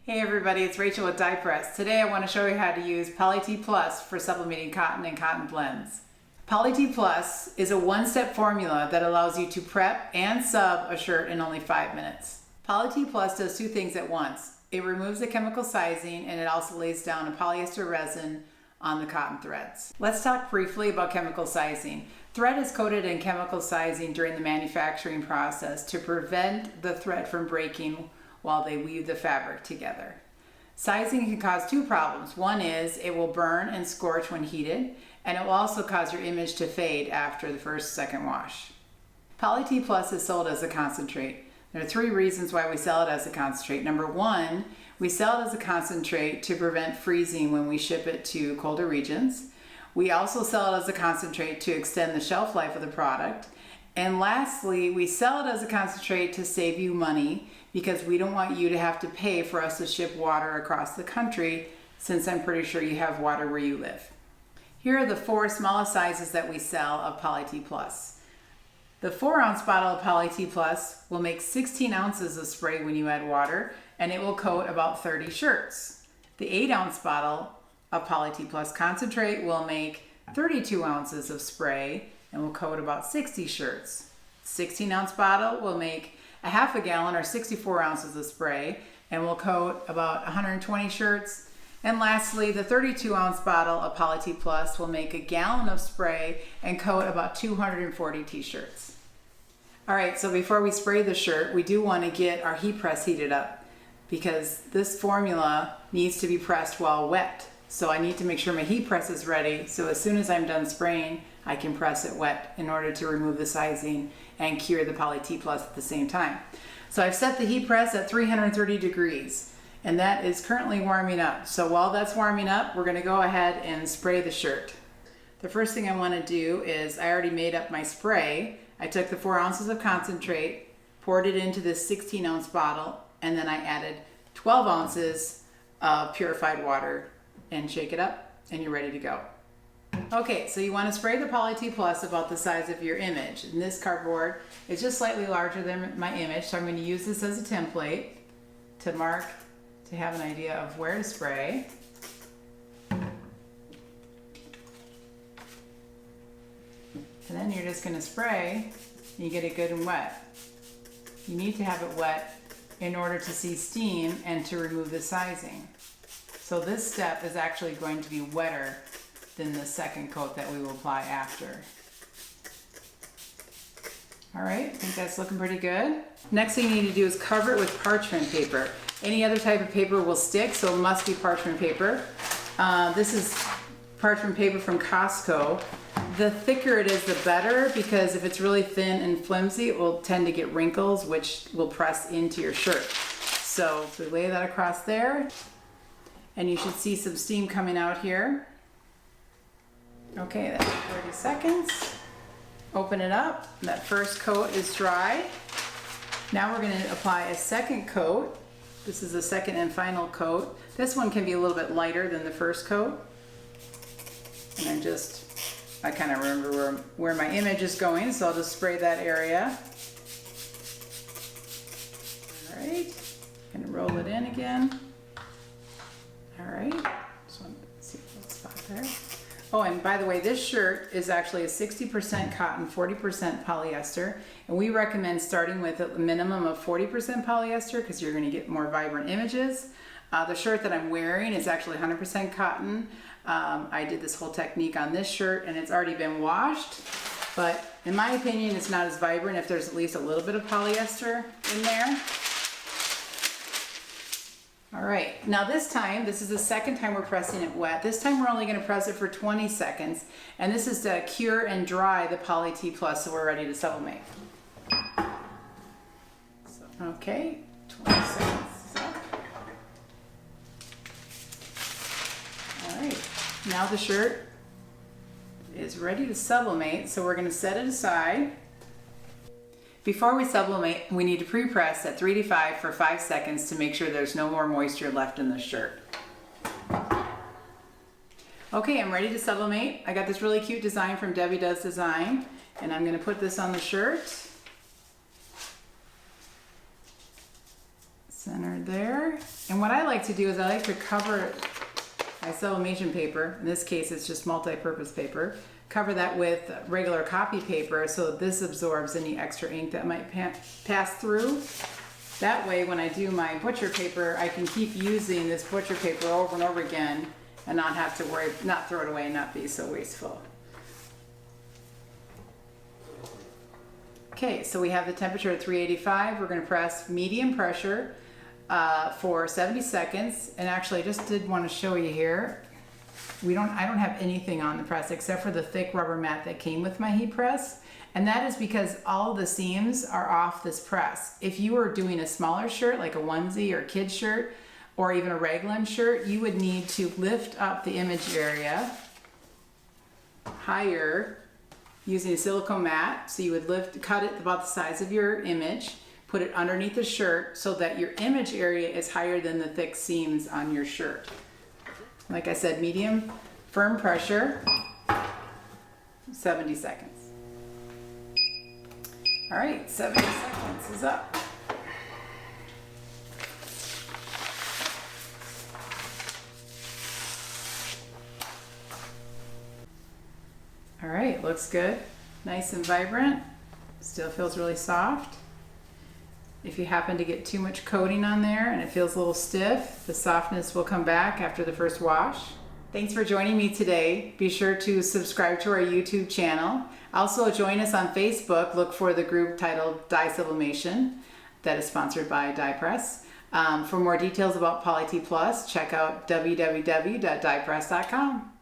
Hey everybody, it's Rachel with Dyepress. Today I want to show you how to use Poly-t Plus for sublimating cotton and cotton blends. Poly-t Plus is a one-step formula that allows you to prep and sub a shirt in only 5 minutes. Poly-t Plus does two things at once. It removes the chemical sizing and it also lays down a polyester resin on the cotton threads. Let's talk briefly about chemical sizing. Thread is coated in chemical sizing during the manufacturing process to prevent the thread from breaking while they weave the fabric together. Sizing can cause two problems. One is it will burn and scorch when heated, and it will also cause your image to fade after the second wash. Poly-t Plus is sold as a concentrate. There are three reasons why we sell it as a concentrate. Number one, we sell it as a concentrate to prevent freezing when we ship it to colder regions. We also sell it as a concentrate to extend the shelf life of the product. And lastly, we sell it as a concentrate to save you money because we don't want you to have to pay for us to ship water across the country, since I'm pretty sure you have water where you live. Here are the four smallest sizes that we sell of Poly-t Plus. The 4-ounce bottle of Poly-t Plus will make 16 ounces of spray when you add water, and it will coat about 30 shirts. The 8-ounce bottle of Poly-t Plus concentrate will make 32 ounces of spray and will coat about 60 shirts. 16-ounce bottle will make a half a gallon or 64 ounces of spray and will coat about 120 shirts. And lastly, the 32-ounce bottle of Poly-t Plus will make a gallon of spray and coat about 240 t-shirts. All right, so before we spray the shirt, we do want to get our heat press heated up because this formula needs to be pressed while wet. So I need to make sure my heat press is ready, so as soon as I'm done spraying, I can press it wet in order to remove the sizing and cure the Poly-t Plus at the same time. So I've set the heat press at 330 degrees, and that is currently warming up. So while that's warming up, we're gonna go ahead and spray the shirt. The first thing I wanna do is, I already made up my spray. I took the 4 ounces of concentrate, poured it into this 16-ounce bottle, and then I added 12 ounces of purified water and shake it up, and you're ready to go. Okay, so you want to spray the Poly-t Plus about the size of your image. And this cardboard is just slightly larger than my image, so I'm going to use this as a template to mark, to have an idea of where to spray. And then you're just going to spray and you get it good and wet. You need to have it wet in order to see steam and to remove the sizing. So this step is actually going to be wetter than the second coat that we will apply after. All right, I think that's looking pretty good. Next thing you need to do is cover it with parchment paper. Any other type of paper will stick, so it must be parchment paper. This is parchment paper from Costco. The thicker it is, the better, because if it's really thin and flimsy, it will tend to get wrinkles, which will press into your shirt. So we lay that across there, and you should see some steam coming out here. Okay, that's 30 seconds. Open it up. That first coat is dry. Now we're going to apply a second coat. This is the second and final coat. This one can be a little bit lighter than the first coat. And I kind of remember where my image is going, so I'll just spray that area. All right, gonna roll it in again. All right, just want to see that spot there. Oh, and by the way, this shirt is actually a 60% cotton, 40% polyester, and we recommend starting with a minimum of 40% polyester because you're going to get more vibrant images. The shirt that I'm wearing is actually 100% cotton. I did this whole technique on this shirt and it's already been washed, but in my opinion, it's not as vibrant if there's at least a little bit of polyester in there. All right, now this is the second time we're pressing it wet. This time we're only going to press it for 20 seconds, and this is to cure and dry the Poly-t Plus, so we're ready to sublimate. Okay, 20 seconds is up. All right, now the shirt is ready to sublimate, so we're going to set it aside. Before we sublimate, we need to pre-press at 3 to 5 for 5 seconds to make sure there's no more moisture left in the shirt. Okay, I'm ready to sublimate. I got this really cute design from Debbie Does Design, and I'm going to put this on the shirt. Centered there. And what I like to do is I like to cover my sublimation paper, in this case it's just multi-purpose paper, cover that with regular copy paper so this absorbs any extra ink that might pass through. That way when I do my butcher paper, I can keep using this butcher paper over and over again and not have to worry, not throw it away, not be so wasteful. Okay, so we have the temperature at 385. We're going to press medium pressure for 70 seconds. And actually, I just did want to show you here. I don't have anything on the press except for the thick rubber mat that came with my heat press. And that is because all the seams are off this press. If you were doing a smaller shirt, like a onesie or kid shirt, or even a raglan shirt, you would need to lift up the image area higher using a silicone mat. So you would cut it about the size of your image, put it underneath the shirt so that your image area is higher than the thick seams on your shirt. Like I said, medium firm pressure, 70 seconds. All right, 70 seconds is up. All right, looks good. Nice and vibrant. Still feels really soft. If you happen to get too much coating on there and it feels a little stiff, the softness will come back after the first wash. Thanks for joining me today. Be sure to subscribe to our YouTube channel. Also join us on Facebook. Look for the group titled Dye Sublimation that is sponsored by Dyepress. For more details about Poly-T Plus, check out www.dyepress.com.